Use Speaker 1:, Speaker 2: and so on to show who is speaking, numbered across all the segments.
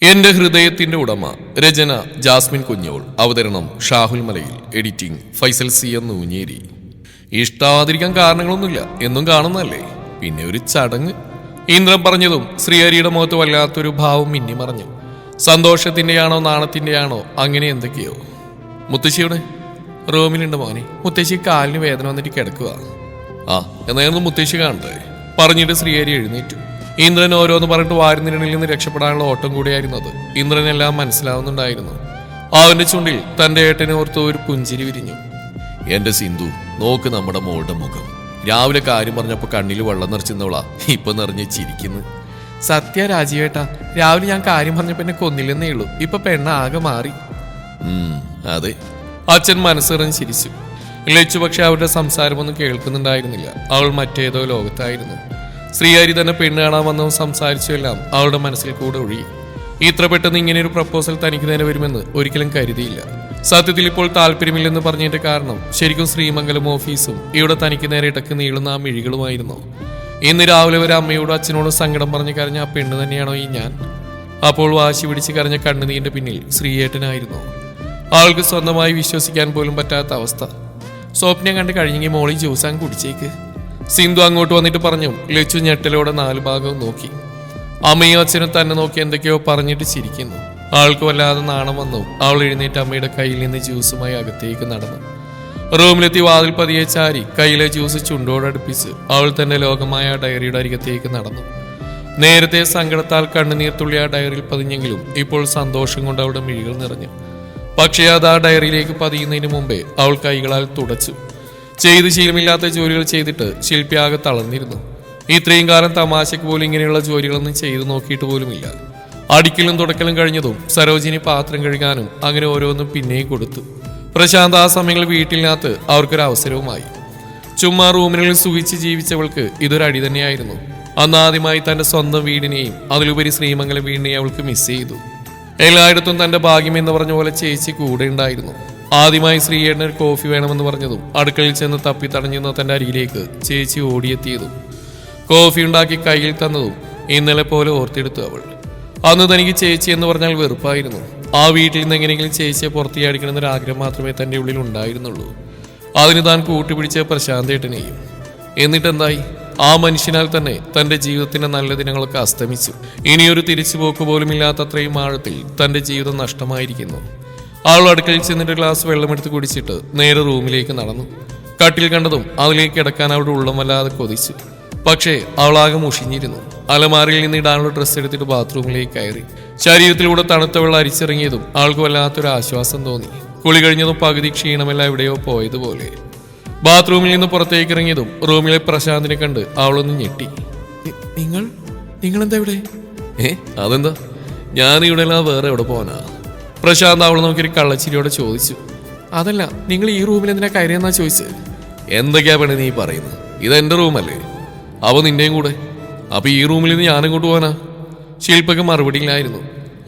Speaker 1: എന്റെ ഹൃദയത്തിന്റെ ഉടമ. രചന ജാസ്മിൻ കുഞ്ഞോൾ. അവതരണം Shahul Malayil. Editing Faisal C M Oonjeri. ഇഷ്ടാവാതിരിക്കാൻ കാരണങ്ങളൊന്നുമില്ല, എന്നും കാണുന്നല്ലേ, പിന്നെ ഒരു ചടങ്ങ്. ഇന്ദ്രൻ പറഞ്ഞതും ശ്രീഹരിയുടെ മുഖത്ത് വല്ലാത്തൊരു ഭാവം മിന്നിമറഞ്ഞു. സന്തോഷത്തിന്റെയാണോ നാണത്തിന്റെയാണോ, അങ്ങനെ എന്തൊക്കെയോ. മുത്തശ്ശിയുടെ റൂമിലുണ്ട് മോനെ. മുത്തശ്ശി കാലിന് വേദന വന്നിട്ട് കിടക്കുക. ആ എന്നായിരുന്നു മുത്തശ്ശി കാണട്ടെ പറഞ്ഞിട്ട് ശ്രീഹരി എഴുന്നേറ്റു. ഇന്ദ്രൻ ഓരോന്ന് പറഞ്ഞിട്ട് വാരുന്നിരണിൽ നിന്ന് രക്ഷപ്പെടാനുള്ള ഓട്ടം കൂടിയായിരുന്നു അത്. ഇന്ദ്രനെല്ലാം മനസ്സിലാവുന്നുണ്ടായിരുന്നു. അവന്റെ ചുണ്ടിൽ തന്റെ ഏട്ടനെ ഓർത്ത് ഒരു പുഞ്ചിരി വിരിഞ്ഞു. എന്റെ സിന്ധു നോക്ക് നമ്മുടെ മോളുടെ മുഖം. രാവിലെ കാര്യം പറഞ്ഞപ്പോ കണ്ണിൽ വെള്ളം നിറച്ചിരുന്നവളാ ഇപ്പൊ നിറഞ്ഞ് ചിരിക്കുന്നു. സത്യ രാജീവേട്ടാ, രാവിലെ ഞാൻ കാര്യം പറഞ്ഞപ്പോ എന്നെ കൊന്നില്ലെന്നേ ഉള്ളൂ, ഇപ്പൊ പെണ്ണ ആകെ മാറി. അതെ, അച്ഛൻ മനസ്സറിഞ്ഞ് ചിരിച്ചു. ലച്ചു പക്ഷെ അവരുടെ സംസാരമൊന്നും കേൾക്കുന്നുണ്ടായിരുന്നില്ല. അവൾ മറ്റേതോ ലോകത്തായിരുന്നു. ശ്രീഹരി തന്നെ പെണ്ണ് കാണാൻ വന്നതും സംസാരിച്ചു എല്ലാം അവളുടെ മനസ്സിൽ കൂടെ ഒഴുകി. ഇത്ര പെട്ടെന്ന് ഇങ്ങനെ ഒരു പ്രപ്പോസൽ തനിക്ക് നേരെ വരുമെന്ന് ഒരിക്കലും കരുതിയില്ല. സത്യത്തിൽ ഇപ്പോൾ താല്പര്യമില്ലെന്ന് പറഞ്ഞതിന്റെ കാരണം ശരിക്കും ശ്രീമംഗലം ഓഫീസും ഇവിടെ തനിക്ക് നേരെ ഇടക്ക് നീളുന്ന ആ മിഴികളുമായിരുന്നു. ഇന്ന് രാവിലെ വരെ അമ്മയോടും അച്ഛനോടും സങ്കടം പറഞ്ഞ് കരഞ്ഞ ആ പെണ്ണ് തന്നെയാണോ ഈ ഞാൻ? അപ്പോൾ വാശി പിടിച്ച് കരഞ്ഞ കണ്ണുനീരിന്റെ പിന്നിൽ ശ്രീയേട്ടനായിരുന്നു. ആൾക്ക് സ്വന്തമായി വിശ്വസിക്കാൻ പോലും പറ്റാത്ത അവസ്ഥ. സ്വപ്നം കണ്ട് കഴിഞ്ഞെങ്കിൽ മോളി ജ്യൂസാൻ കുടിച്ചേക്ക്. സിന്ധു അങ്ങോട്ട് വന്നിട്ട് പറഞ്ഞു. ലച്ചു ഞെട്ടലോടെ നാലു ഭാഗവും നോക്കി. അമ്മയും അച്ഛനും തന്നെ നോക്കി എന്തൊക്കെയോ പറഞ്ഞിട്ട് ചിരിക്കുന്നു. ആൾക്ക് വല്ലാതെ നാണം വന്നു. അവൾ എഴുന്നേറ്റ് അമ്മയുടെ കയ്യിൽ നിന്ന് ജ്യൂസുമായി അകത്തേക്ക് നടന്നു. റൂമിലെത്തി വാതിൽ പതിയെ ചാരി കയ്യിലെ ജ്യൂസ് ചുണ്ടോടടുപ്പിച്ച് അവൾ തന്റെ ലോകമായ ഡയറിയുടെ അരികത്തേക്ക് നടന്നു. നേരത്തെ സങ്കടത്താൽ കണ്ണുനീർ തുള്ളി ആ ഡയറിയിൽ പതിഞ്ഞെങ്കിലും ഇപ്പോൾ സന്തോഷം കൊണ്ട് അവളുടെ മിഴികൾ നിറഞ്ഞു. പക്ഷേ അത് ആ ഡയറിയിലേക്ക് പതിയുന്നതിന് മുമ്പേ അവൾ കൈകളാൽ തുടച്ചു. ചെയ്ത് ശീലമില്ലാത്ത ജോലികൾ ചെയ്തിട്ട് ശില്പി ആകെ തളർന്നിരുന്നു. ഇത്രയും കാലം തമാശയ്ക്ക് പോലും ഇങ്ങനെയുള്ള ജോലികളൊന്നും ചെയ്തു നോക്കിയിട്ട് പോലുമില്ല. അടിക്കലും തുടക്കലും കഴിഞ്ഞതും സരോജിനി പാത്രം കഴുകാനും അങ്ങനെ ഓരോന്നും പിന്നെയും കൊടുത്തു. പ്രശാന്ത് ആ സമയങ്ങളിൽ വീട്ടിലിനകത്ത് അവർക്കൊരു അവസരവുമായി. ചുമ്മാ റൂമിനുള്ളിൽ സുഖിച്ച് ജീവിച്ചവൾക്ക് ഇതൊരു അടി തന്നെയായിരുന്നു. അന്നാദ്യമായി തന്റെ സ്വന്തം വീടിനെയും അതിലുപരി ശ്രീമംഗലം വീടിനെയും അവൾക്ക് മിസ് ചെയ്തു. എല്ലായിടത്തും തന്റെ ഭാഗ്യം എന്ന് പറഞ്ഞ പോലെ ചേച്ചി കൂടെ ഉണ്ടായിരുന്നു. ആദ്യമായി ശ്രീയേട്ടന് ഒരു കോഫി വേണമെന്ന് പറഞ്ഞതും അടുക്കളയിൽ ചെന്ന് തപ്പി തടഞ്ഞുന്ന തന്റെ അരികിലേക്ക് ചേച്ചി ഓടിയെത്തിയതും കോഫി ഉണ്ടാക്കി കയ്യിൽ തന്നതും ഇന്നലെ പോലെ ഓർത്തെടുത്തു അവൾ. അന്ന് തനിക്ക് ചേച്ചി എന്ന് പറഞ്ഞാൽ വെറുപ്പായിരുന്നു. ആ വീട്ടിൽ നിന്ന് എങ്ങനെയെങ്കിലും ചേച്ചിയെ പുറത്തിയാടിക്കണമെന്നൊരു ആഗ്രഹം മാത്രമേ തന്റെ ഉള്ളിൽ ഉണ്ടായിരുന്നുള്ളൂ. അതിന് താൻ കൂട്ടുപിടിച്ച പ്രശാന്തേട്ടനെയും. എന്നിട്ടെന്തായി? ആ മനുഷ്യനാൽ തന്നെ തന്റെ ജീവിതത്തിന്റെ നല്ല ദിനങ്ങളൊക്കെ അസ്തമിച്ചു. ഇനിയൊരു തിരിച്ചുപോക്ക് പോലും ഇല്ലാത്തത്രയും ആഴത്തിൽ തന്റെ ജീവിതം നഷ്ടമായിരിക്കുന്നു. അവൾ അടുക്കളയിൽ ചെന്നിട്ട് ഗ്ലാസ് വെള്ളമെടുത്ത് കുടിച്ചിട്ട് നേരെ റൂമിലേക്ക് നടന്നു. കട്ടിൽ കണ്ടതും അതിലേക്ക് കിടക്കാൻ അവളുടെ ഉള്ളം വല്ലാതെ കൊതിച്ചു. പക്ഷേ അവളാകെ മുഷിഞ്ഞിരുന്നു. അലമാരയിൽ നിന്ന് ഇടാനുള്ള ഡ്രസ്സ് എടുത്തിട്ട് ബാത്റൂമിലേക്ക് കയറി. ശരീരത്തിലൂടെ തണുത്ത വെള്ളം അരിച്ചിറങ്ങിയതും അവൾക്ക് വല്ലാത്തൊരു ആശ്വാസം തോന്നി. കുളി കഴിഞ്ഞതും പകുതി ക്ഷീണമെല്ലാം എവിടെയോ പോയതുപോലെ. ബാത്റൂമിൽ നിന്ന് പുറത്തേക്ക് ഇറങ്ങിയതും റൂമിലെ പ്രശാന്തിനെ കണ്ട് അവളൊന്ന് ഞെട്ടി. നിങ്ങളെന്താ ഇവിടെ? അതെന്താ, ഞാനിവിടെ എല്ലാം വേറെ എവിടെ പോവാനാ? പ്രശാന്ത് അവൾ നോക്കിയൊരു കള്ളച്ചിരിയോടെ ചോദിച്ചു. അതല്ല, നിങ്ങൾ ഈ റൂമിൽ എന്തിനാ കയറിയെന്നാ ചോദിച്ചത്. എന്തൊക്കെയാ പെണ്ണെ നീ പറയുന്നത്? ഇതെന്റെ റൂമല്ലേ? അവ നിന്റെയും കൂടെ. അപ്പൊ ഈ റൂമിൽ നിന്ന് ഞാനിങ്ങോട്ട് പോവാനാ? ശില്പക്ക് മറുപടിയിലായിരുന്നു.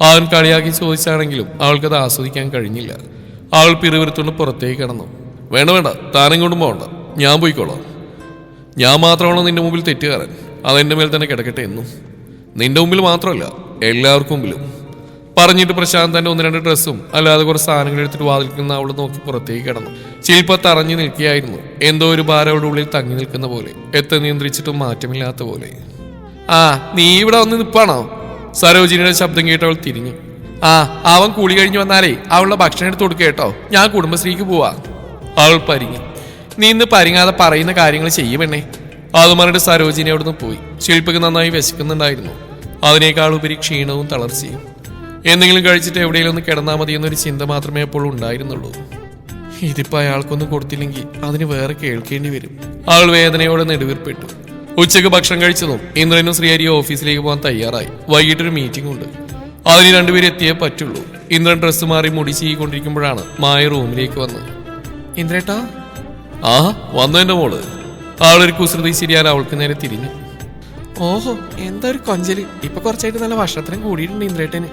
Speaker 1: അവൻ കളിയാക്കി ചോദിച്ചാണെങ്കിലും അവൾക്കത് ആസ്വദിക്കാൻ കഴിഞ്ഞില്ല. അവൾ പിറുവിറുത്തുകൊണ്ട് പുറത്തേക്ക് കിടന്നു. വേണ്ട, താനെങ്ങോട്ടും പോകണ്ട, ഞാൻ പോയിക്കോളാം. ഞാൻ മാത്രമാണോ നിന്റെ മുമ്പിൽ തെറ്റുകാരൻ? അതെന്റെ മേൽ തന്നെ കിടക്കട്ടെ എന്നും. നിന്റെ മുമ്പിൽ മാത്രമല്ല, എല്ലാവർക്കും മുമ്പിലും പറഞ്ഞിട്ട് പ്രശാന്ത് തന്റെ ഒന്ന് രണ്ട് ഡ്രസ്സും അല്ലാതെ കുറച്ച് സാധനങ്ങൾ എടുത്തിട്ട് വാതിൽക്കുന്ന അവള് നോക്കി പുറത്തേക്ക് കിടന്നു. ശില്പ തറഞ്ഞു നിൽക്കുകയായിരുന്നു. എന്തോ ഒരു ഭാരം അവളുടെ ഉള്ളിൽ തങ്ങി നിൽക്കുന്ന പോലെ, എത്ര നിയന്ത്രിച്ചിട്ടും മാറ്റമില്ലാത്ത പോലെ. നീ ഇവിടെ വന്ന് നിൽപ്പാണോ? സരോജിനിയുടെ ശബ്ദം കേട്ട് അവൾ തിരിഞ്ഞു. അവൻ കുളി കഴിഞ്ഞു വന്നാലേ അവളുടെ ഭക്ഷണം എടുത്ത് കൊടുക്കുക കേട്ടോ, ഞാൻ കുടുംബശ്രീക്ക് പോവാ. അവൾ പരിങ്ങി. നീ ഇന്ന് പരിങ്ങാതെ പറയുന്ന കാര്യങ്ങൾ ചെയ്യുമെന്നേ. അത് പറഞ്ഞിട്ട് സരോജിനി അവിടുന്ന് പോയി. ശില്പക്ക് നന്നായി വിശക്കുന്നുണ്ടായിരുന്നു. അതിനേക്കാൾ ഉപരി ക്ഷീണവും തളർച്ചയും. എന്തെങ്കിലും കഴിച്ചിട്ട് എവിടെയെങ്കിലും ഒന്ന് കിടന്നാൽ മതി എന്നൊരു ചിന്ത മാത്രമേ അപ്പോൾ ഉണ്ടായിരുന്നുള്ളൂ. ഇതിപ്പോ അയാൾക്കൊന്നും കൊടുത്തില്ലെങ്കിൽ അതിന് വേറെ കേൾക്കേണ്ടി വരും. അവൾ വേദനയോടെ നെടുവീർപ്പെട്ടു. ഉച്ചക്ക് ഭക്ഷണം കഴിച്ചതും ഇന്ദ്രനും ശ്രീഹരിയും ഓഫീസിലേക്ക് പോകാൻ തയ്യാറായി. വൈകിട്ടൊരു മീറ്റിംഗ് ഉണ്ട്. അതിന് രണ്ടുപേരും എത്തിയേ പറ്റുള്ളൂ. ഇന്ദ്രൻ ഡ്രസ്സ് മാറി മുടി ചെയ്യിക്കൊണ്ടിരിക്കുമ്പോഴാണ് മായ റൂമിലേക്ക് വന്നത്. ഇന്ദ്രേട്ടാ? വന്നു എന്റെ മോള്. അവളൊരു കുസൃതി ശരിയാൽ അവൾക്ക് നേരെ തിരിഞ്ഞു. ഓഹോ, എന്താ ഒരു കൊഞ്ചല്! ഇപ്പൊ കുറച്ചായിട്ട് നല്ല ഭക്ഷണത്തിനും കൂടിയിട്ടുണ്ട് ഇന്ദ്രേട്ടന്.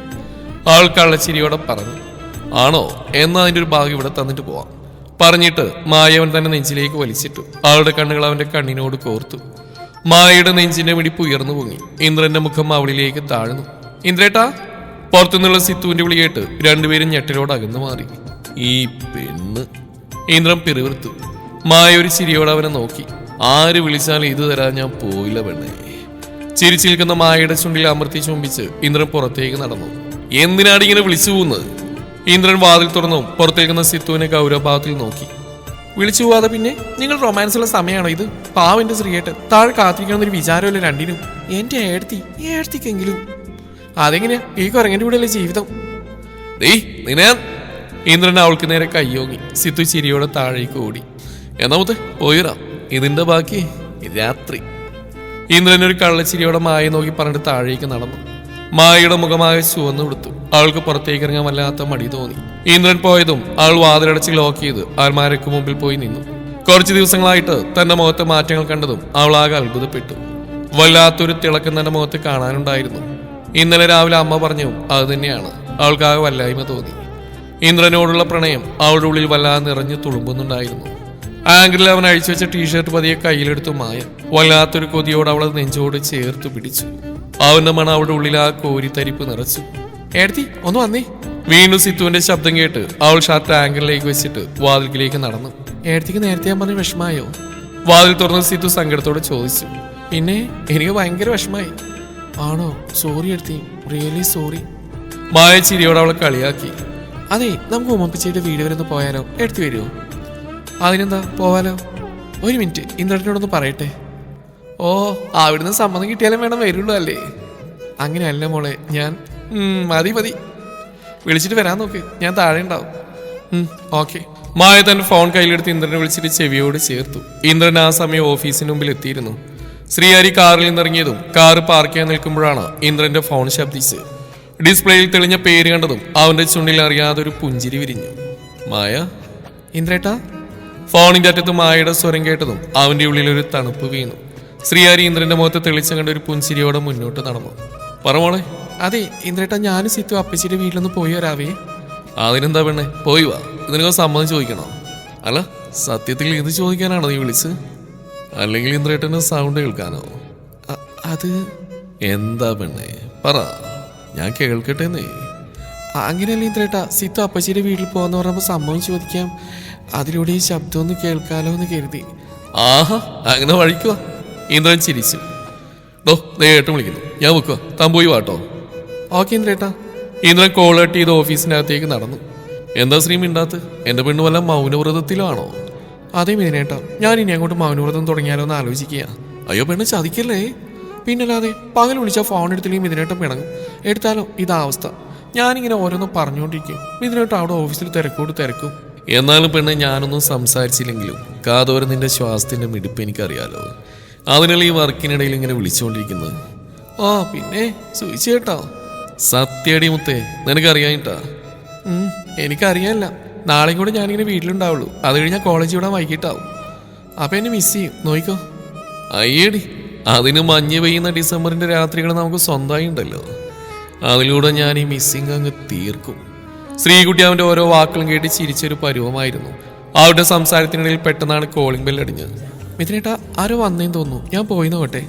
Speaker 1: അവൾ കള്ളച്ചിരിയോടെ പറഞ്ഞു. ആണോ? എന്നാ അതിന്റെ ഒരു ഭാഗം ഇവിടെ തന്നിട്ട് പോവാം പറഞ്ഞിട്ട് മായവൻ തന്നെ നെഞ്ചിലേക്ക് വലിച്ചിട്ടു. അവളുടെ കണ്ണുകൾ അവന്റെ കണ്ണിനോട് കോർത്തു. മായയുടെ നെഞ്ചിന്റെ മിടിപ്പ് ഉയർന്നു പൊങ്ങി. ഇന്ദ്രന്റെ മുഖം അവളിലേക്ക് താഴ്ന്നു. ഇന്ദ്രേട്ടാ? പുറത്തുനിന്നുള്ള സിത്തുവിന്റെ വിളി കേട്ട് രണ്ടുപേരും ഞെട്ടലോട് അകന്നു മാറി. ഈ പെണ്ണ്. ഇന്ദ്രൻ പിറുവിറുത്തു. മായ ഒരു ചിരിയോടെ അവനെ നോക്കി. ആര് വിളിച്ചാലും ഇത് തരാൻ ഞാൻ പോയില്ല പെണ്ണേ. ചിരിച്ചു നിൽക്കുന്ന മായയുടെ ചുണ്ടിൽ അമർത്തി ചുംബിച്ച് ഇന്ദ്രൻ പുറത്തേക്ക് നടന്നു. എന്തിനാണ് ഇങ്ങനെ വിളിച്ചു പോകുന്നത്? ഇന്ദ്രൻ വാതിൽ തുറന്നു പുറത്തേക്കുന്ന സിത്തുവിനെ ഗൗരവഭാവത്തിൽ നോക്കി. വിളിച്ചു പോവാതെ പിന്നെ? നിങ്ങൾ റൊമാൻസുള്ള സമയമാണോ ഇത്? പാവന്റെ ശ്രീയേട്ടൻ താഴെ കാത്തിരിക്കണമെന്നൊരു വിചാരമല്ല രണ്ടിനും. എന്റെ ഏടത്തിക്കെങ്കിലും അതെങ്ങനെയാ ഈ കുരങ്ങന്റെ കൂടെയല്ലേ ജീവിതം? ഇന്ദ്രൻ അവൾക്ക് നേരെ കയ്യോങ്ങി. സിത്തു ചിരിയോടെ താഴേക്ക് ഓടി. എന്നാമത്തെ പോയിറാം, ഇതിന്റെ ബാക്കി രാത്രി. ഇന്ദ്രൻ ഒരു കള്ളച്ചിരിയോടെ മായ നോക്കി പറഞ്ഞിട്ട് താഴേക്ക് നടന്നു. മായയുടെ മുഖമായ ചുവന്നു കൊടുത്തു. അവൾക്ക് പുറത്തേക്ക് ഇറങ്ങാൻ വല്ലാത്ത മടി തോന്നി. ഇന്ദ്രൻ പോയതും അവൾ വാതിലടച്ച് ലോക്ക് ചെയ്ത് അൽമാരയ്ക്ക് മുമ്പിൽ പോയി നിന്നു. കുറച്ചു ദിവസങ്ങളായിട്ട് തന്റെ മുഖത്തെ മാറ്റങ്ങൾ കണ്ടതും അവൾ ആകെ അത്ഭുതപ്പെട്ടു. വല്ലാത്തൊരു തിളക്കം തന്റെ മുഖത്ത് കാണാനുണ്ടായിരുന്നു. ഇന്നലെ രാവിലെ അമ്മ പറഞ്ഞു അത് തന്നെയാണ്. അവൾക്കാകെ വല്ലായ്മ തോന്നി. ഇന്ദ്രനോടുള്ള പ്രണയം അവളുടെ ഉള്ളിൽ വല്ലാതെ നിറഞ്ഞു തുളുമ്പുന്നുണ്ടായിരുന്നു. ആംഗിളിൽ അവൻ അഴിച്ചു വെച്ച ടീഷർട്ട് പതിയെ കയ്യിലെടുത്തു മായ. വല്ലാത്തൊരു കൊതിയോട് അവളെ നെഞ്ചോട് ചേർത്ത് പിടിച്ചു. അവന്റെ മണം അവളുടെ ഉള്ളിൽ ആ കോരിത്തരിപ്പ് നിറച്ചു. ഏടത്തി ഒന്ന് വന്നേ. വീണ്ടും സിത്തുവിന്റെ ശബ്ദം കേട്ട് അവൾ ഷർട്ട് ആംഗിളിലേക്ക് വെച്ചിട്ട് വാതിൽക്കിലേക്ക് നടന്നു. ഏടത്തിക്ക് നേരത്തെ ഞാൻ പറഞ്ഞ വിഷമായോ? വാതിൽ തുറന്ന് സിത്തു സങ്കടത്തോടെ ചോദിച്ചു. പിന്നെ എനിക്ക് ഭയങ്കര വിഷമായി. ആണോ? സോറി ഏടത്തി, റിയലി സോറി. മായ ചിരിയോടെ അവളെ കളിയാക്കി. അതെ, നമുക്ക് ഉമ്മപ്പിച്ചയുടെ വീട് വരെ ഒന്ന് പോയാലോ? എടുത്തു വരുമോ? അതിനെന്താ, പോവാലോ. ഒരു മിനിറ്റ്, ഇന്ദ്രനോടൊന്ന് പറയട്ടെ. ഓ, അവിടുന്ന് സമ്മതം കിട്ടിയാലും വേണം വരുള്ളൂ അല്ലേ? അങ്ങനെയല്ല മോളെ, ഞാൻ മതി വിളിച്ചിട്ട് വരാൻ നോക്ക്, ഞാൻ താഴെ ഉണ്ടാവും. ഓക്കെ. മായ തന്റെ ഫോൺ കയ്യിലെടുത്ത് ഇന്ദ്രനെ വിളിച്ചിട്ട് ചെവിയോട് ചേർത്തു. ഇന്ദ്രൻ ആ സമയം ഓഫീസിന് മുമ്പിൽ എത്തിയിരുന്നു. ശ്രീഹരി കാറിൽ നിന്നിറങ്ങിയതും കാറ് പാർക്ക് ചെയ്യാൻ നിൽക്കുമ്പോഴാണ് ഇന്ദ്രന്റെ ഫോൺ ശബ്ദിച്ച്. ഡിസ്പ്ലേയിൽ തെളിഞ്ഞ പേര് കണ്ടതും അവന്റെ ചുണ്ടിൽ അറിയാതെ ഒരു പുഞ്ചിരി വിരിഞ്ഞു. മായ. ഇന്ദ്രേട്ടാ. ഫോണിന്റെ അറ്റത്ത് മായയുടെ സ്വരം കേട്ടതും അവന്റെ ഉള്ളിൽ ഒരു തണുപ്പ് വീണു. ശ്രീഹരി ഇന്ദ്രന്റെ മുഖത്ത് തെളിച്ചം കണ്ട ഒരു പുഞ്ചിരിയോടെ മുന്നോട്ട് നടന്നു. പറമോളെ. അതെ ഇന്ദ്രേട്ടാ, ഞാനും സിത്തു അപ്പച്ചിയുടെ വീട്ടിലൊന്ന് പോയി വരാവേ. അതിനെന്താ പെണ്ണെ, പോയി വാ. ഇതിനൊക്കെ സമ്മതം ചോദിക്കണോ? അല്ല, സത്യത്തിൽ ഇത് ചോദിക്കാനാണോ നീ വിളിച്ച്? അല്ലെങ്കിൽ ഇന്ദ്രേട്ടന്റെ സൗണ്ട് കേൾക്കാനോ? അത് എന്താ പെണ്ണെ, പറ, ഞാൻ കേൾക്കട്ടെന്നേ. അങ്ങനെയല്ല ഇന്ദ്രേട്ടാ, സിത്തു അപ്പച്ചിയുടെ വീട്ടിൽ പോകാന്ന് പറഞ്ഞപ്പോൾ സമ്മതം ചോദിക്കാം. അതിലൂടെ ഈ ശബ്ദം ഒന്ന് കേൾക്കാലോ എന്ന് കരുതി. ആഹാ, അങ്ങനെ വഴിക്കുക. ഇന്ദ്രൻ ചിരിച്ചു. ഏട്ടൻ വിളിക്കുന്നു, ഞാൻ വെക്കുക, താൻ പോയി വാട്ടോ. ഓക്കെ ഇന്ദ്രേട്ടാ. ഇന്ദ്രൻ കോൾ കട്ട് ചെയ്ത് ഓഫീസിനകത്തേക്ക് നടന്നു. എന്താ ശ്രീ മിണ്ടാത്ത്? എന്റെ പെണ്ണ് വല്ല മൗനവ്രതത്തിലാണോ? അതേ മിഥുനേട്ടാ, ഞാൻ ഇനി അങ്ങോട്ട് മൗനവ്രതം തുടങ്ങിയാലോ എന്ന് ആലോചിക്കുക. അയ്യോ പെണ്ണ്, ചതിക്കല്ലേ. പിന്നല്ലാതെ പകൽ വിളിച്ചാൽ ഫോൺ എടുത്തില്ലെങ്കിൽ മിഥുനേട്ടൻ പിണങ്ങും. എടുത്താലോ ഇതാ അവസ്ഥ. ഞാനിങ്ങനെ ഓരോന്നും പറഞ്ഞുകൊണ്ടിരിക്കും, മിഥുനേട്ടൻ അവിടെ ഓഫീസിൽ തിരക്കും. എന്നാലും പെണ്ണ്, ഞാനൊന്നും സംസാരിച്ചില്ലെങ്കിലും കാതോരം നിന്റെ ശ്വാസത്തിന്റെ മിടിപ്പ് എനിക്കറിയാലോ. അതിനുള്ള ഈ വർക്കിനിടയിൽ ഇങ്ങനെ വിളിച്ചുകൊണ്ടിരിക്കുന്നത്. ആ പിന്നെ സൂചിച്ചേട്ടോ. സത്യടി മുത്തേ, നിനക്കറിയായിട്ടാ? എനിക്കറിയാനില്ല. നാളെയും കൂടെ ഞാനിങ്ങനെ വീട്ടിലുണ്ടാവുള്ളൂ. അത് കഴിഞ്ഞാൽ കോളേജ് വിടാൻ വൈകിട്ടാവും. അപ്പം എന്നെ മിസ് ചെയ്യും, നോയിക്കോ. അയ്യേടി, അതിന് മഞ്ഞ് പെയ്യുന്ന ഡിസംബറിന്റെ രാത്രികൾ നമുക്ക് സ്വന്തമായി ഉണ്ടല്ലോ. അതിലൂടെ ഞാൻ ഈ മിസ്സിങ് അങ്ങ് തീർക്കും. ശ്രീകുട്ടി അവന്റെ ഓരോ വാക്കുകളും കേട്ട് ചിരിച്ചൊരു പരുവമായിരുന്നു. അവരുടെ സംസാരത്തിനിടയിൽ പെട്ടെന്നാണ് കോളിംഗ് ബെൽ അടിഞ്ഞത്. മിഥുനേട്ടാ, ആരോ വന്നേന്ന് തോന്നുന്നു, ഞാൻ പോയി നോക്കട്ടെ.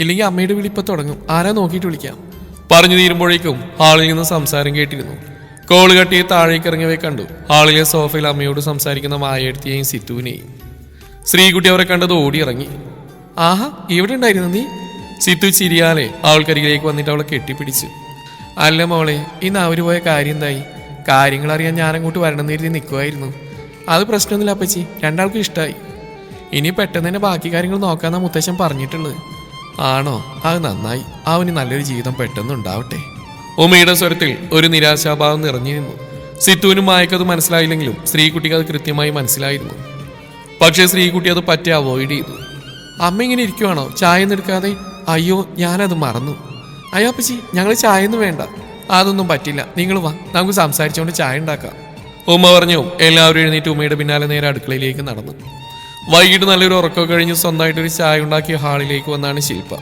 Speaker 1: ഇല്ലെങ്കിൽ അമ്മയുടെ വിളിപ്പം തുടങ്ങും, ആരാ നോക്കിയിട്ട് വിളിക്കാം. പറഞ്ഞു തീരുമ്പോഴേക്കും ഹാളിൽ നിന്ന് സംസാരം കേട്ടിരുന്നു. കോള് കട്ടി താഴേക്ക് ഇറങ്ങിയവയെ കണ്ടു. ഹാളിലെ സോഫയിൽ അമ്മയോട് സംസാരിക്കുന്ന മായയെടുത്തിയെയും സിത്തുവിനെയും. ശ്രീകുട്ടി അവരെ കണ്ടത് ഓടി ഇറങ്ങി. ആഹാ, ഇവിടെ ഉണ്ടായിരുന്നു നീ? സിത്തു ചിരിയാലെ അവൾക്കരികിലേക്ക് വന്നിട്ട് അവളെ കെട്ടിപ്പിടിച്ചു. അല്ല മോളെ, ഇന്ന് അവര് പോയ കാര്യം എന്തായി? കാര്യങ്ങൾ അറിയാൻ ഞാനങ്ങോട്ട് വരണമെന്ന് കരുതി നിൽക്കുമായിരുന്നു. അത് പ്രശ്നമൊന്നുമില്ല അപ്പച്ചി, രണ്ടാൾക്കും ഇഷ്ടമായി. ഇനി പെട്ടെന്ന് തന്നെ ബാക്കി കാര്യങ്ങൾ നോക്കാന്നാ മുത്തശ്ശൻ പറഞ്ഞിട്ടുള്ളത്. ആണോ? അത് നന്നായി. അവന് നല്ലൊരു ജീവിതം പെട്ടെന്ന് ഉണ്ടാവട്ടെ. ഉമ്മയുടെ സ്വരത്തിൽ ഒരു നിരാശാഭാവം നിറഞ്ഞിരുന്നു. സിത്തുവിനും മായക്കത് മനസ്സിലായില്ലെങ്കിലും ശ്രീകുട്ടിക്ക് അത് കൃത്യമായി മനസ്സിലായിരുന്നു. പക്ഷേ ശ്രീകുട്ടി അത് പറ്റി അവോയ്ഡ് ചെയ്തു. അമ്മ ഇങ്ങനെ ഇരിക്കുവാണോ, ചായ ഒന്നും എടുക്കാതെ? അയ്യോ, ഞാനത് മറന്നു. അയ്യാപ്പച്ചി, ഞങ്ങൾ ചായ ഒന്നും വേണ്ട. അതൊന്നും പറ്റില്ല, നിങ്ങൾ വാ, നമുക്ക് സംസാരിച്ചുകൊണ്ട് ചായ ഉണ്ടാക്കാം. ഉമ്മ പറഞ്ഞു. എല്ലാവരും എഴുന്നേറ്റ് ഉമ്മയുടെ പിന്നാലെ നേരെ അടുക്കളയിലേക്ക് നടന്നു. വൈകിട്ട് നല്ലൊരു ഉറക്കം കഴിഞ്ഞ് സ്വന്തമായിട്ടൊരു ചായ ഉണ്ടാക്കിയ ഹാളിലേക്ക് വന്നാണ് ശില്പ.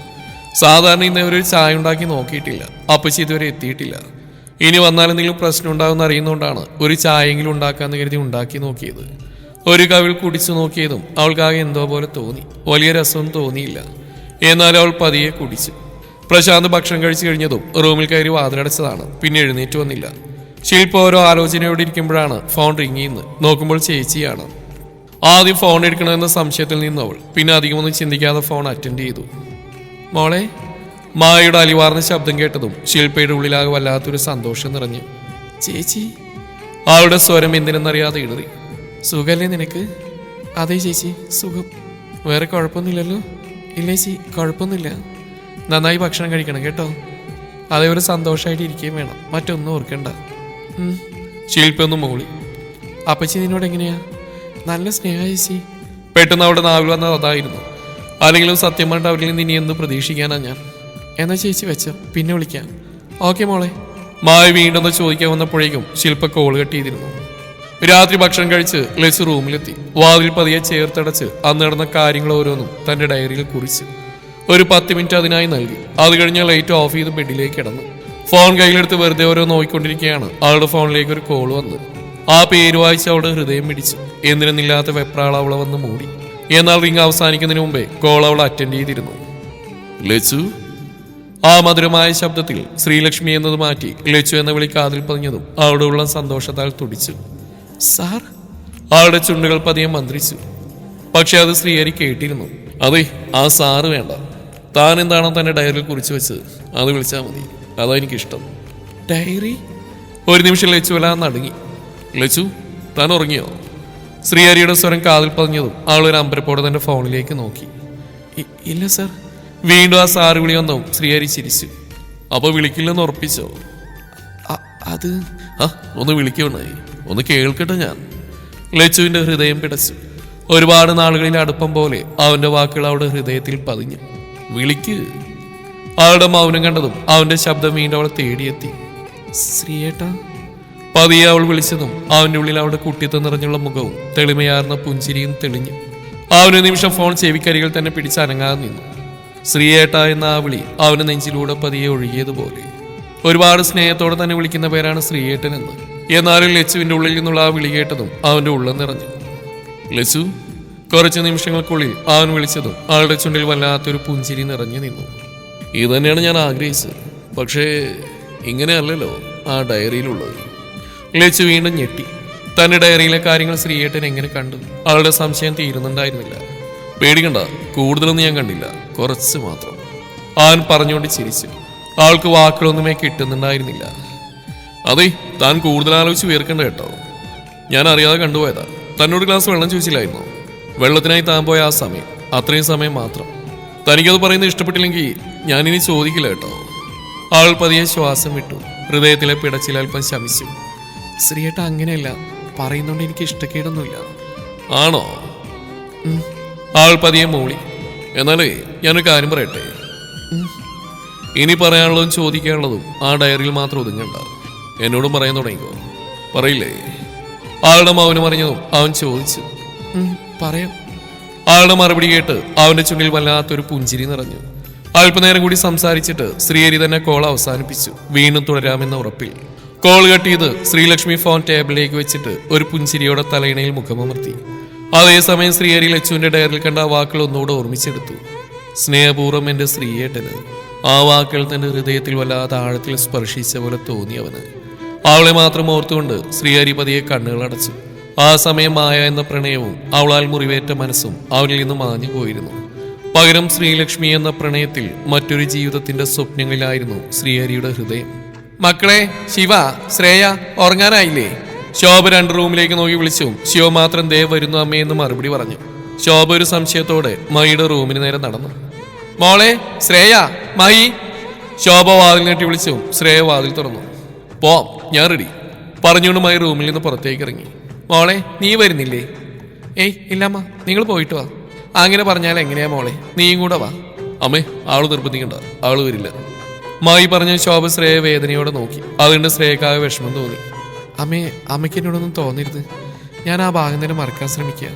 Speaker 1: സാധാരണ ഇന്നവരൊരു ചായ ഉണ്ടാക്കി നോക്കിയിട്ടില്ല. അപ്പച്ചി ഇതുവരെ എത്തിയിട്ടില്ല. ഇനി വന്നാലെന്തെങ്കിലും പ്രശ്നം ഉണ്ടാകുമെന്ന് അറിയുന്നതുകൊണ്ടാണ് ഒരു ചായയെങ്കിലും ഉണ്ടാക്കാന്ന് കരുതി ഉണ്ടാക്കി നോക്കിയത്. ഒരു കവിൾ കുടിച്ചു നോക്കിയതും അവൾക്കാകെ എന്തോ പോലെ തോന്നി. വലിയ രസമൊന്നും തോന്നിയില്ല. എന്നാലും അവൾ പതിയെ കുടിച്ചു. പ്രശാന്ത് ഭക്ഷണം കഴിച്ചു കഴിഞ്ഞതും റൂമിൽ കയറി വാതിലടച്ചതാണ്. പിന്നെ എഴുന്നേറ്റ് വന്നില്ല. ശില്പ ഓരോ ആലോചനയോടെ ഇരിക്കുമ്പോഴാണ് ഫോൺ റിങ് ചെയ്യുന്നത്. നോക്കുമ്പോൾ ചേച്ചിയാണ്. ആദ്യം ഫോൺ എടുക്കണമെന്ന സംശയത്തിൽ നിന്നവൾ പിന്നെ അധികമൊന്നും ചിന്തിക്കാതെ ഫോൺ അറ്റൻഡ് ചെയ്തു. മോളെ. മായയുടെ അലിവാർന്ന ശബ്ദം കേട്ടതും ശില്പയുടെ ഉള്ളിലാകെ വല്ലാത്തൊരു സന്തോഷം നിറഞ്ഞു. ചേച്ചി. അവളുടെ സ്വരം എന്തിനെന്നറിയാതെ ഇടറി. സുഖല്ലേ നിനക്ക്? അതെ ചേച്ചി, സുഖം. വേറെ കുഴപ്പമൊന്നുമില്ലല്ലോ? ഇല്ലേ ചേച്ചി, കുഴപ്പമൊന്നുമില്ല. നന്നായി ഭക്ഷണം കഴിക്കണം കേട്ടോ. അതേ ഒരു സന്തോഷമായിട്ട് ഇരിക്കുകയും വേണം, മറ്റൊന്നും ഓർക്കണ്ട. ശില്പൊന്നും മൂളി. അപ്പച്ചി നിന്നോട് എങ്ങനെയാ? നല്ല സ്നേഹ ചേച്ചി. പെട്ടെന്ന് അവിടെ നാവിൽ വന്നത് അതായിരുന്നു. അല്ലെങ്കിലും സത്യമായിട്ട് അവരിൽ നിന്ന് ഇനി എന്ത് പ്രതീക്ഷിക്കാനാ ഞാൻ. എന്നാ ചേച്ചി വെച്ചോ, പിന്നെ വിളിക്കാം. ഓക്കെ മോളെ. മായ വീണ്ടും ചോദിക്കാൻ വന്നപ്പോഴേക്കും ശില്പ കോൾ കട്ട് ചെയ്തിരുന്നു. രാത്രി ഭക്ഷണം കഴിച്ച് ലച്ചു റൂമിലെത്തി. വാതിൽ പതിയെ ചേർത്തടച്ച് അന്ന് നടന്ന കാര്യങ്ങൾ ഓരോന്നും തന്റെ ഡയറിയിൽ കുറിച്ച് ഒരു 10 മിനിറ്റ് അതിനായി നൽകി. അത് കഴിഞ്ഞ് ലൈറ്റ് ഓഫ് ചെയ്ത് ബെഡിലേക്ക് കിടന്നു. ഫോൺ കയ്യിലെടുത്ത് വെറുതെ ഓരോ നോക്കിക്കൊണ്ടിരിക്കുകയാണ്. അവളുടെ ഫോണിലേക്ക് ഒരു കോൾ വന്ന്. ആ പേര് വായിച്ച് അവളുടെ ഹൃദയം പിടിച്ചു. എന്തിനെന്നില്ലാത്ത വെപ്രാൾ അവളെ വന്ന് മൂടി. എന്നാൽ റിംഗ് അവസാനിക്കുന്നതിന് മുമ്പേ കോൾ അവൾ അറ്റൻഡ് ചെയ്തിരുന്നു. ലച്ചു. ആ മധുരമായ ശബ്ദത്തിൽ ശ്രീലക്ഷ്മി എന്നത് മാറ്റി ലച്ചു എന്ന വിളി കാതിൽ പതിഞ്ഞതും അവളുടെ ഉള്ള സന്തോഷത്താൽ തുടിച്ചു. സാർ. അവളുടെ ചുണ്ടുകൾ പതിയെ മന്ത്രിച്ചു. പക്ഷെ അത് ശ്രീഹരി കേട്ടിരുന്നു. അതെ, ആ സാറ് വേണ്ട. താൻ എന്താണോ തന്റെ ഡയറിയിൽ കുറിച്ച് വെച്ചത് അത് വിളിച്ചാൽ മതി. അതാ എനിക്കിഷ്ടം. ഡയറി? ഒരു നിമിഷം ലച്ചു വല്ലാതെ നടുങ്ങി. ലച്ചു, താൻ ഉറങ്ങിയോ? ശ്രീഹരിയുടെ സ്വരം കാതിൽ പതിഞ്ഞതും അവളൊരു അമ്പരപ്പോടെ തന്റെ ഫോണിലേക്ക് നോക്കി. ഇല്ല സാർ. വീണ്ടും ആ സാറ് വിളി വന്നതും ശ്രീഹരി ചിരിച്ചു. അപ്പൊ വിളിക്കില്ലെന്ന് ഉറപ്പിച്ചോ? അത് ഒന്ന് വിളിക്കണേ, ഒന്ന് കേൾക്കട്ടെ ഞാൻ. ലച്ചുവിന്റെ ഹൃദയം പിടച്ചു. ഒരുപാട് നാളുകളിൽ അടുപ്പം പോലെ അവന്റെ വാക്കുകൾ അവളുടെ ഹൃദയത്തിൽ പതിഞ്ഞു. വിളിക്ക്. അവളുടെ മൗനം കണ്ടതും അവന്റെ ശബ്ദം വീണ്ടും അവളെ തേടിയെത്തി. ശ്രീയേട്ടാ. പതിയെ അവൾ വിളിച്ചതും അവന്റെ ഉള്ളിൽ അവളുടെ കുട്ടിത്തം നിറഞ്ഞുള്ള മുഖവും തെളിമയാർന്ന പുഞ്ചിരിയും തെളിഞ്ഞു. അവനൊരു നിമിഷം ഫോൺ ചെവിക്കരികൾ തന്നെ പിടിച്ചനങ്ങാതെ നിന്നു. ശ്രീയേട്ട എന്ന ആ വിളി അവന്റെ നെഞ്ചിലൂടെ പതിയെ ഒഴുകിയതുപോലെ. ഒരുപാട് സ്നേഹത്തോടെ തന്നെ വിളിക്കുന്ന പേരാണ് ശ്രീയേട്ടൻ എന്ന്. എന്നാലും ലച്ചുവിന്റെ ഉള്ളിൽ നിന്നുള്ള ആ വിളി കേട്ടതും അവന്റെ ഉള്ളം നിറഞ്ഞു. ലച്ചു. കുറച്ച് നിമിഷങ്ങൾക്കുള്ളിൽ അവൻ വിളിച്ചതും അവളുടെ ചുണ്ടിൽ വല്ലാത്തൊരു പുഞ്ചിരി നിറഞ്ഞു നിന്നു. ഇത് തന്നെയാണ് ഞാൻ ആഗ്രഹിച്ചത്. പക്ഷേ ഇങ്ങനെയല്ലല്ലോ ആ ഡയറിയിലുള്ളത്. ലച്ചു വീണ്ടും ഞെട്ടി. തന്റെ ഡയറിയിലെ കാര്യങ്ങൾ ശ്രീയേട്ടൻ എങ്ങനെ കണ്ടു? അവളുടെ സംശയം തീരുന്നുണ്ടായിരുന്നില്ല. പേടിക്കണ്ട, കൂടുതലൊന്നും ഞാൻ കണ്ടില്ല, കുറച്ച് മാത്രം. അവൻ പറഞ്ഞുകൊണ്ട് ചിരിച്ചു. അവൾക്ക് വാക്കുകളൊന്നുമേ കിട്ടുന്നുണ്ടായിരുന്നില്ല. അതെ, താൻ കൂടുതൽ ആലോചിച്ച് ഉയർക്കണ്ട കേട്ടോ. ഞാൻ അറിയാതെ കണ്ടുപോയതാ. തന്നോട് ഗ്ലാസ് വെള്ളം ചോദിച്ചില്ലായിരുന്നോ? വെള്ളത്തിനായി താൻ പോയ ആ സമയം, അത്രയും സമയം മാത്രം. തനിക്കത് പറയുന്നത് ഇഷ്ടപ്പെട്ടില്ലെങ്കിൽ ഞാനിനി ചോദിക്കില്ല കേട്ടോ. അവൾ പതിയെ ശ്വാസം വിട്ടു. ഹൃദയത്തിലെ പിടച്ചിൽ അല്പം ശമിച്ചു. ശ്രീയേട്ട അങ്ങനെയല്ല, പറയുന്നോണ്ട് എനിക്ക് ഇഷ്ടക്കേടൊന്നുമില്ല. ആണോ? അവൾ പതിയെ മൂളി. എന്നാലേ ഞാനൊരു കാര്യം പറയട്ടെ. ഇനി പറയാനുള്ളതും ചോദിക്കാനുള്ളതും ആ ഡയറിയിൽ മാത്രം ഒതുങ്ങണ്ട. എന്നോടും പറയാൻ തുടങ്ങിക്കോ. പറയില്ലേ? ആളുടെ മൗനം അറിഞ്ഞതും അവൻ ചോദിച്ചു. പറയാം. ആളുടെ മറുപടി കേട്ട് അവന്റെ ചുണ്ടിൽ വല്ലാത്തൊരു പുഞ്ചിരി നിറഞ്ഞു. അല്പനേരം കൂടി സംസാരിച്ചിട്ട് ശ്രീഹരി തന്നെ കോൾ അവസാനിപ്പിച്ചു. വീണ്ടും തുടരാമെന്ന ഉറപ്പിൽ കോൾ കട്ട് ചെയ്ത് ശ്രീലക്ഷ്മി ഫോൺ ടേബിളിലേക്ക് വെച്ചിട്ട് ഒരു പുഞ്ചിരിയോടെ തലയിണയിൽ മുഖമമർത്തി. അതേസമയം ശ്രീഹരി ലച്ചുവിന്റെ ഡയറിൽ കണ്ട ആ വാക്കുകൾ ഒന്നുകൂടെ ഓർമ്മിച്ചെടുത്തു. സ്നേഹപൂർവ്വം എന്റെ ശ്രീയേട്ടന്. ആ വാക്കുകൾ തന്റെ ഹൃദയത്തിൽ വല്ലാതെ ആഴത്തിൽ സ്പർശിച്ച പോലെ തോന്നിയവന്. അവളെ മാത്രം ഓർത്തുകൊണ്ട് ശ്രീഹരി പതിയെ കണ്ണുകൾ അടച്ചു. ആ സമയം മായ എന്ന പ്രണയവും അവളാൽ മുറിവേറ്റ മനസ്സും അവരിൽ നിന്ന് മാഞ്ഞു പോയിരുന്നു. പകരം ശ്രീലക്ഷ്മി എന്ന പ്രണയത്തിൽ മറ്റൊരു ജീവിതത്തിന്റെ സ്വപ്നങ്ങളിലായിരുന്നു ശ്രീഹരിയുടെ ഹൃദയം. മക്കളെ, ശിവ, ശ്രേയ ഉറങ്ങാനായില്ലേ? ശോഭ 2 റൂമിലേക്ക് നോക്കി വിളിച്ചു. ശിവ മാത്രം ദേ വരുന്നു അമ്മയെന്ന് മറുപടി പറഞ്ഞു. ശോഭ ഒരു സംശയത്തോടെ മഹിയുടെ റൂമിന് നേരെ നടന്നു. മോളെ, ശ്രേയ, മഹി. ശോഭ വാതിൽ നീട്ടി വിളിച്ചു. ശ്രേയ വാതിൽ തുറന്നു. പോം, ഞാൻ റെഡി പറഞ്ഞുകൊണ്ട് മഹി റൂമിൽ നിന്ന് പുറത്തേക്ക് ഇറങ്ങി. മോളെ, നീ വരുന്നില്ലേ? ഏയ് ഇല്ലമ്മ, നിങ്ങൾ പോയിട്ട് വാ. അങ്ങനെ പറഞ്ഞാൽ എങ്ങനെയാ മോളെ, നീയും കൂടെ വാ. അമ്മേ, ആള് നിർബന്ധിക്കണ്ട, ആള് വരില്ല. മായി പറഞ്ഞ ശോഭ ശ്രേയ വേദനയോടെ നോക്കി. അതുകൊണ്ട് ശ്രേയക്കായ വിഷമം തോന്നി. അമ്മേ, അമ്മയ്ക്ക് എന്നോടൊന്നും തോന്നരുത്. ഞാൻ ആ ഭാഗം തന്നെ മറക്കാൻ ശ്രമിക്കുക.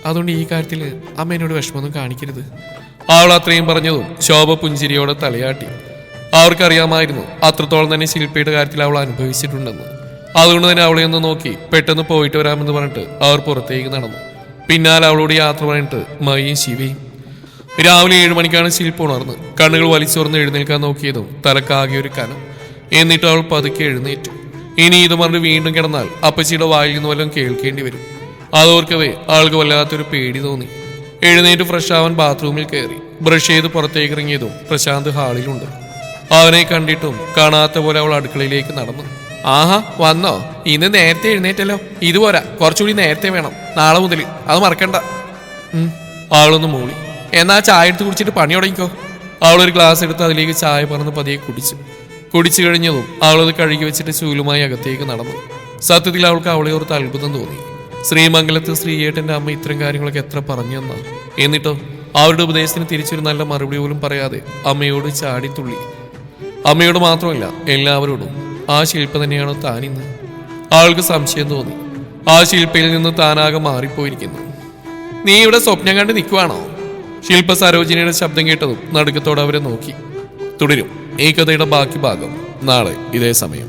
Speaker 1: അതുകൊണ്ട് ഈ കാര്യത്തിൽ അമ്മ എന്നോട് വിഷമമൊന്നും കാണിക്കരുത്. അവൾ അത്രയും പറഞ്ഞതും ശോഭ പുഞ്ചിരിയോടെ തലയാട്ടി. അവർക്കറിയാമായിരുന്നു അത്രത്തോളം തന്നെ ശില്പയുടെ കാര്യത്തിൽ അവൾ അനുഭവിച്ചിട്ടുണ്ടെന്ന്. അതുകൊണ്ട് തന്നെ അവളെ ഒന്ന് നോക്കി പെട്ടെന്ന് പോയിട്ട് വരാമെന്ന് പറഞ്ഞിട്ട് അവർ പുറത്തേക്ക് നടന്നു. പിന്നാലെ അവളോട് യാത്ര പറഞ്ഞിട്ട് മഹിയും ശിവയും. രാവിലെ 7 മണിക്കാണ് ശില്പ ഉണർന്ന് കണ്ണുകൾ വലിച്ചോർന്ന് എഴുന്നേൽക്കാൻ നോക്കിയതും തലക്കാകെ ഒരു കനം. എന്നിട്ട് അവൾ പതുക്കെ എഴുന്നേറ്റു. ഇനി ഇത് പറഞ്ഞ് വീണ്ടും കിടന്നാൽ അപ്പച്ചിയുടെ വായിൽ നിന്ന് വല്ലതും കേൾക്കേണ്ടി വരും. അതോർക്കവേ ആൾക്ക് വല്ലാത്തൊരു പേടി തോന്നി. എഴുന്നേറ്റ് ഫ്രഷ് ആവാൻ ബാത്റൂമിൽ കയറി ബ്രഷ് ചെയ്ത് പുറത്തേക്ക് ഇറങ്ങിയതും പ്രശാന്ത് ഹാളിലുണ്ട്. അവനെ കണ്ടിട്ടും കാണാത്ത പോലെ അവൾ അടുക്കളയിലേക്ക് നടന്നു. ആഹാ, വന്നോ? ഇന്ന് നേരത്തെ എഴുന്നേറ്റല്ലോ. ഇതുപോരാ, കുറച്ചുകൂടി നേരത്തെ വേണം. നാളെ മുതൽ അത് മറക്കണ്ട. അവളൊന്ന് മൂളി. എന്നാ ചായ എടുത്ത് കുടിച്ചിട്ട് പണി തുടങ്ങിക്കോ. അവളൊരു ഗ്ലാസ് എടുത്ത് അതിലേക്ക് ചായ പറന്ന് പതിയെ കുടിച്ചു കഴിഞ്ഞതും അവളത് കഴുകി വെച്ചിട്ട് ശൂലുമായി അകത്തേക്ക് നടന്നു. സത്യത്തിൽ അവൾക്ക് അവളെ ഓർത്ത് അത്ഭുതം തോന്നി. ശ്രീമംഗലത്ത് ശ്രീയേട്ടന്റെ അമ്മ ഇത്തരം കാര്യങ്ങളൊക്കെ എത്ര പറഞ്ഞു തന്നാ. എന്നിട്ടോ അവരുടെ ഉപദേശത്തിന് തിരിച്ചൊരു നല്ല മറുപടി പോലും പറയാതെ അമ്മയോട് ചാടിത്തുള്ളി. അമ്മയോട് മാത്രമല്ല, എല്ലാവരോടും. ആ ശില്പ തന്നെയാണോ താനിന്ന്? അവൾക്ക് സംശയം തോന്നി. ആ ശില്പയിൽ നിന്ന് താനാകെ മാറിപ്പോയിരിക്കുന്നു. നീ ഇവിടെ സ്വപ്നം കണ്ട് നിൽക്കുവാണോ? ശില്പ സരോജിനിയുടെ ശബ്ദം കേട്ടതും നടുക്കത്തോടെ അവരെ നോക്കി. തുടരും ഈ കഥയുടെ ബാക്കി ഭാഗം നാളെ ഇതേ സമയം.